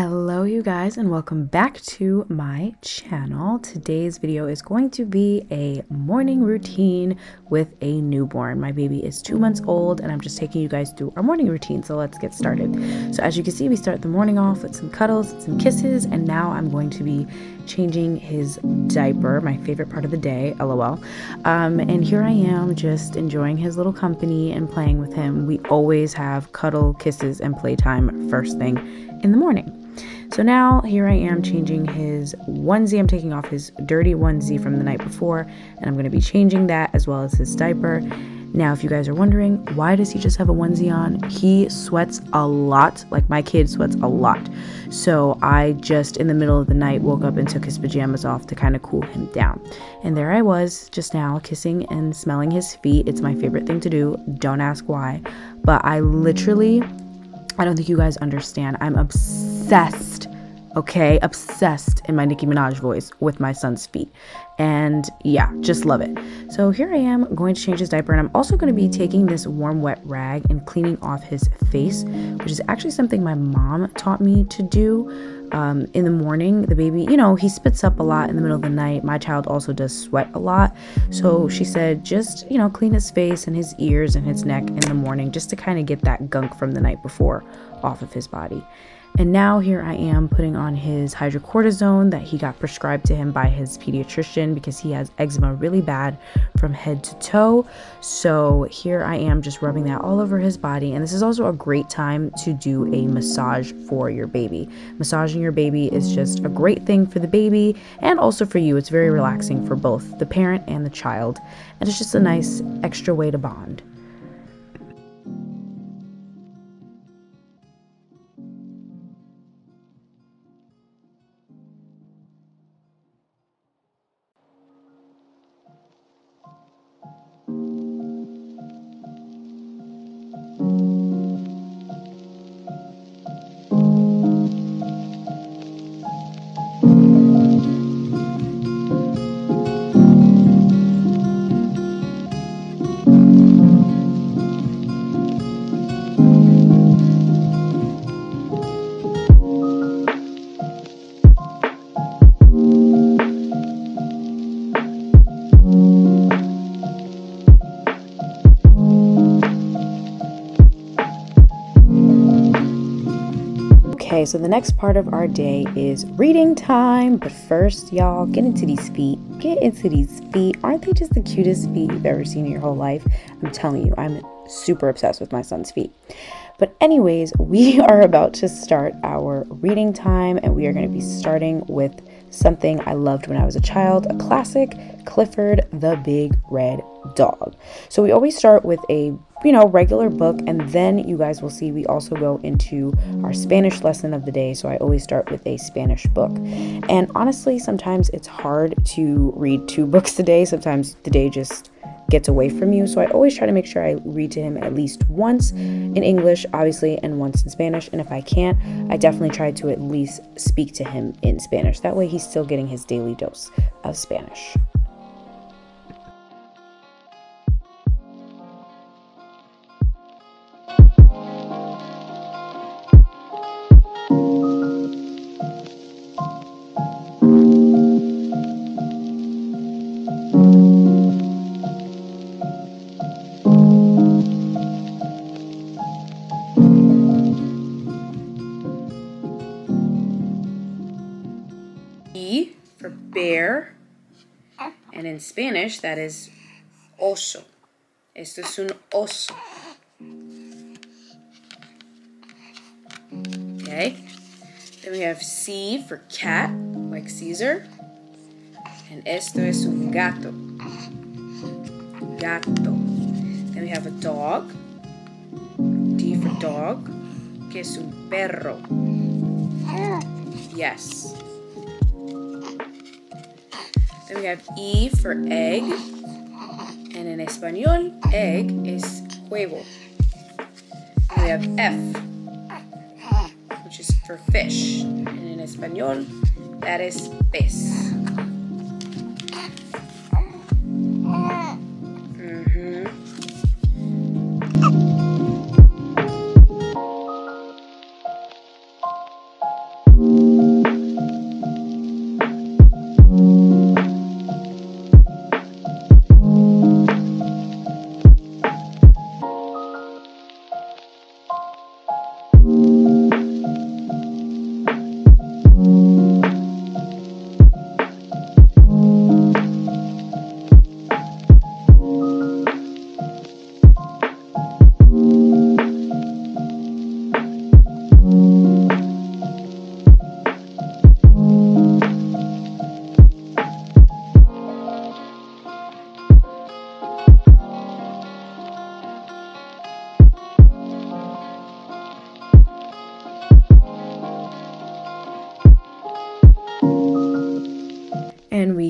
Hello you guys, and welcome back to my channel. Today's video is going to be a morning routine with a newborn. My baby is 2 months old and I'm just taking you guys through our morning routine, so let's get started. So as you can see, we start the morning off with some cuddles, some kisses, and now I'm going to be changing his diaper, my favorite part of the day, lol. And here I am just enjoying his little company and playing with him. We always have cuddle, kisses, and playtime first thing in the morning. So now here I am changing his onesie. I'm taking off his dirty onesie from the night before, and I'm going to be changing that as well as his diaper. Now, if you guys are wondering, why does he just have a onesie on? He sweats a lot. Like, my kid sweats a lot. So I just, in the middle of the night, woke up and took his pajamas off to kind of cool him down. And there I was just now kissing and smelling his feet. It's my favorite thing to do. Don't ask why. But I don't think you guys understand. I'm obsessed, okay? Obsessed in my Nicki Minaj voice with my son's feet. And yeah, just love it. So here I am going to change his diaper, and I'm also going to be taking this warm wet rag and cleaning off his face, which is actually something my mom taught me to do. In the morning, the baby, he spits up a lot in the middle of the night. My child also does sweat a lot. So she said, just, clean his face and his ears and his neck in the morning, just to kind of get that gunk from the night before off of his body. And now here I am putting on his hydrocortisone that he got prescribed to him by his pediatrician because he has eczema really bad from head to toe. So here I am just rubbing that all over his body. And this is also a great time to do a massage for your baby. Massaging your baby is just a great thing for the baby and also for you. It's very relaxing for both the parent and the child. And it's just a nice extra way to bond. Okay, so the next part of our day is reading time. But first, y'all, get into these feet. Get into these feet. Aren't they just the cutest feet you've ever seen in your whole life? I'm telling you, I'm super obsessed with my son's feet. But anyways, we are about to start our reading time, and we are going to be starting with something I loved when I was a child, a classic, Clifford the Big Red Dog. So we always start with a regular book, and then you guys will see we also go into our Spanish lesson of the day. So I always start with a Spanish book. And honestly, sometimes it's hard to read 2 books a day. Sometimes the day just gets away from you. So I always try to make sure I read to him at least once in English, obviously, and once in Spanish. And if I can't, I definitely try to at least speak to him in Spanish. That way he's still getting his daily dose of Spanish. E for bear, and in Spanish that is oso. Esto es un oso. Okay, then we have C for cat, like Caesar, and esto es un gato. Gato. Then we have a dog, D for dog, que es un perro. Yes. Then we have E for egg, and in Español, egg is huevo. And we have F, which is for fish, and in Español, that is pez.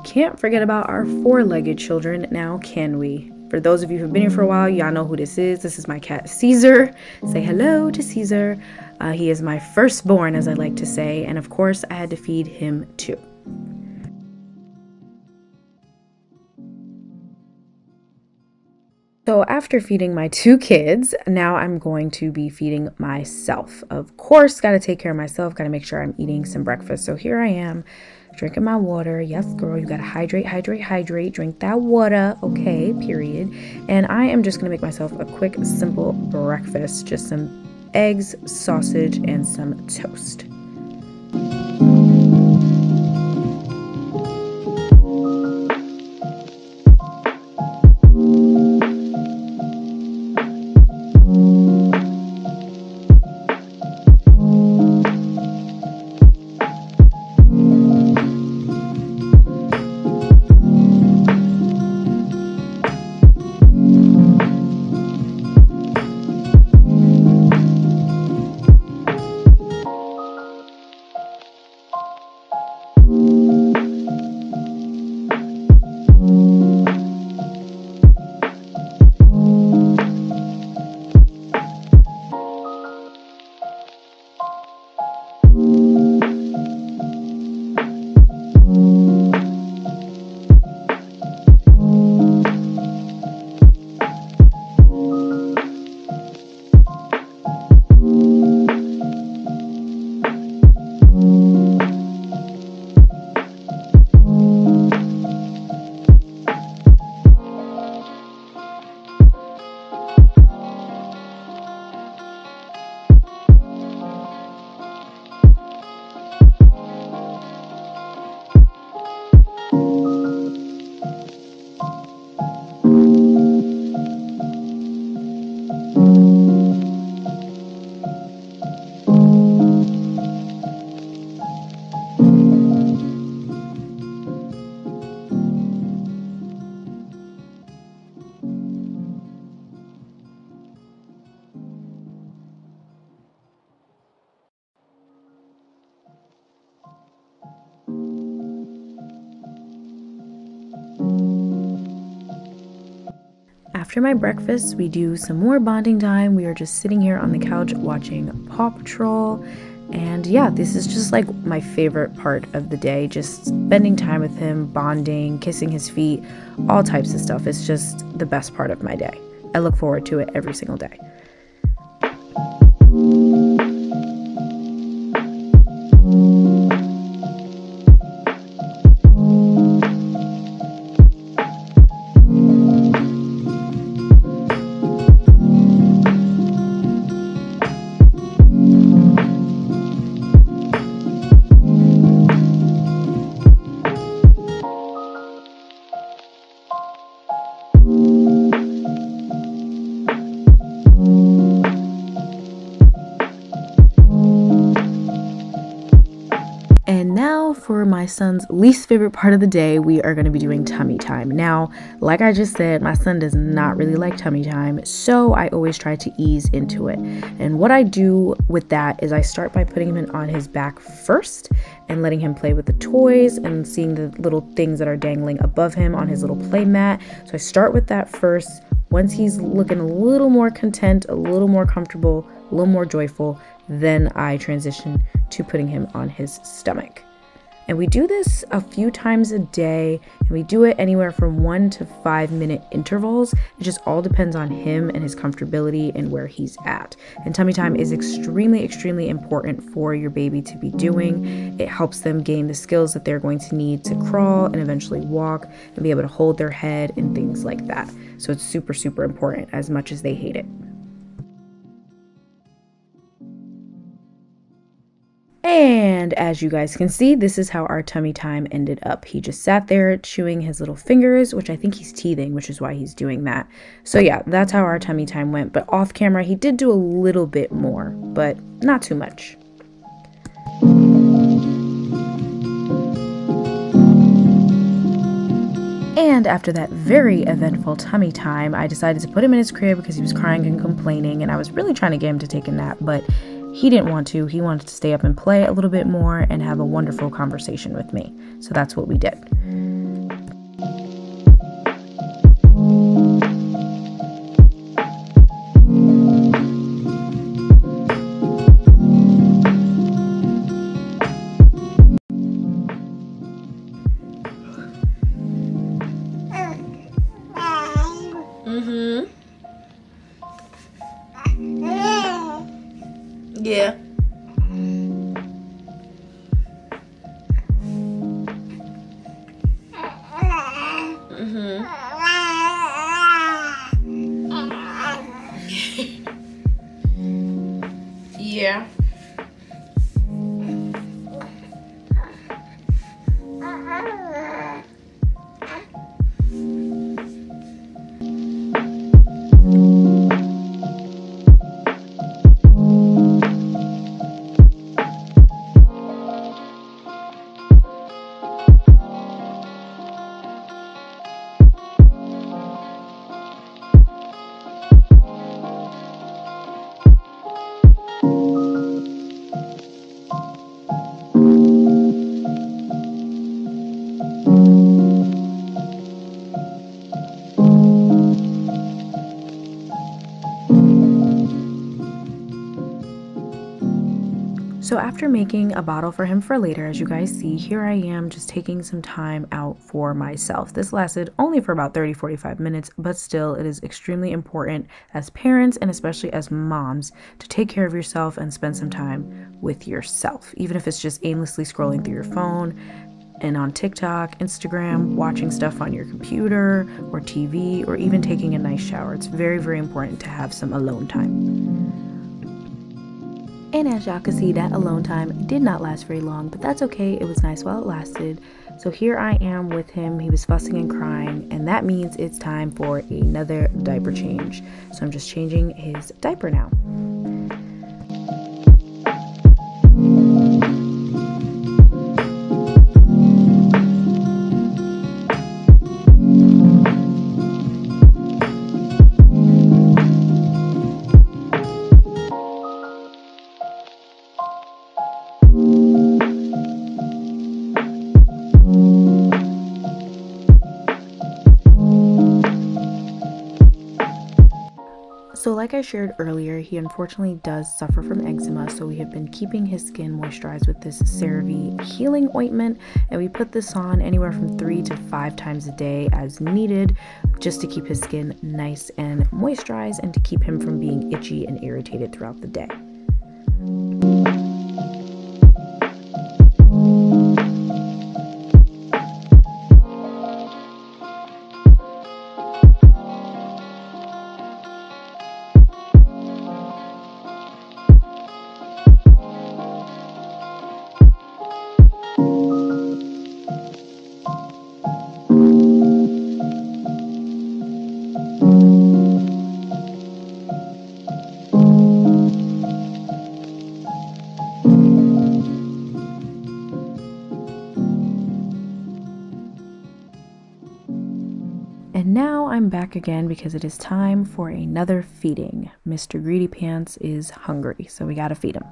can't forget about our four-legged children, now can we? For those of you who've been here for a while, y'all know who this is. This is my cat, Caesar. Say hello to Caesar. He is my firstborn, as I like to say, and of course, I had to feed him too. So after feeding my two kids, now I'm going to be feeding myself. Of course, got to take care of myself, got to make sure I'm eating some breakfast. So here I am, drinking my water. Yes, girl, you got to hydrate, hydrate, hydrate. Drink that water, okay, period. And I am just going to make myself a quick, simple breakfast. Just some eggs, sausage, and some toast. After my breakfast, we do some more bonding time. We are just sitting here on the couch watching Paw Patrol. And yeah, this is just like my favorite part of the day, just spending time with him, bonding, kissing his feet, all types of stuff. It's just the best part of my day. I look forward to it every single day. And now for my son's least favorite part of the day, we are going to be doing tummy time. Now, like I just said, my son does not really like tummy time, so I always try to ease into it. And what I do with that is I start by putting him on his back first and letting him play with the toys and seeing the little things that are dangling above him on his little play mat. So I start with that first. Once he's looking a little more content, a little more comfortable, a little more joyful, then I transition to putting him on his stomach. And we do this a few times a day, and we do it anywhere from 1 to 5 minute intervals. It just all depends on him and his comfortability and where he's at. And tummy time is extremely, extremely important for your baby to be doing. It helps them gain the skills that they're going to need to crawl and eventually walk and be able to hold their head and things like that. So it's super, super important as much as they hate it. And as you guys can see, this is how our tummy time ended up. He just sat there chewing his little fingers, which I think he's teething, which is why he's doing that. So yeah, that's how our tummy time went. But off camera, he did do a little bit more, but not too much. And after that very eventful tummy time, I decided to put him in his crib because he was crying and complaining, and I was really trying to get him to take a nap, but he didn't want to. He wanted to stay up and play a little bit more and have a wonderful conversation with me. So that's what we did. Yeah. Yeah. So after making a bottle for him for later, as you guys see, here I am just taking some time out for myself. This lasted only for about 30-45 minutes, but still it is extremely important as parents and especially as moms to take care of yourself and spend some time with yourself, even if it's just aimlessly scrolling through your phone and on TikTok, Instagram, watching stuff on your computer or TV, or even taking a nice shower. It's very, very important to have some alone time. And as y'all can see, that alone time did not last very long, but that's okay. It was nice while it lasted. So here I am with him. He was fussing and crying, and that means it's time for another diaper change. So I'm just changing his diaper now. So like I shared earlier, he unfortunately does suffer from eczema, so we have been keeping his skin moisturized with this CeraVe healing ointment, and we put this on anywhere from 3 to 5 times a day as needed, just to keep his skin nice and moisturized and to keep him from being itchy and irritated throughout the day. And now I'm back again because it is time for another feeding. Mr. Greedy Pants is hungry, so we gotta feed him.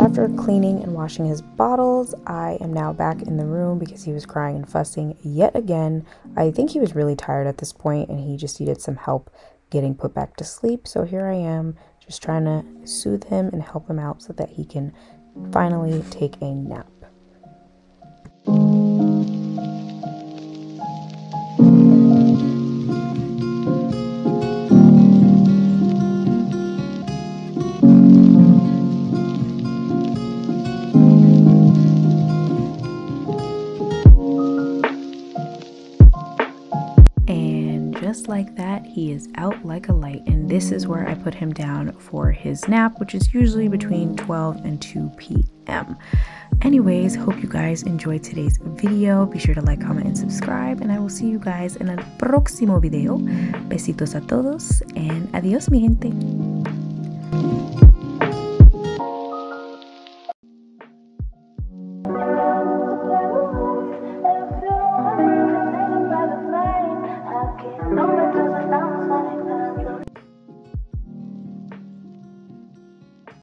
after cleaning and washing his bottles, I am now back in the room because he was crying and fussing yet again. I think he was really tired at this point and he just needed some help getting put back to sleep. So here I am just trying to soothe him and help him out so that he can finally take a nap. Just like that, he is out like a light, and this is where I put him down for his nap, which is usually between 12 and 2 p.m. Anyways, hope you guys enjoyed today's video. Be sure to like, comment, and subscribe, and I will see you guys in el próximo video. Besitos a todos, and adiós mi gente.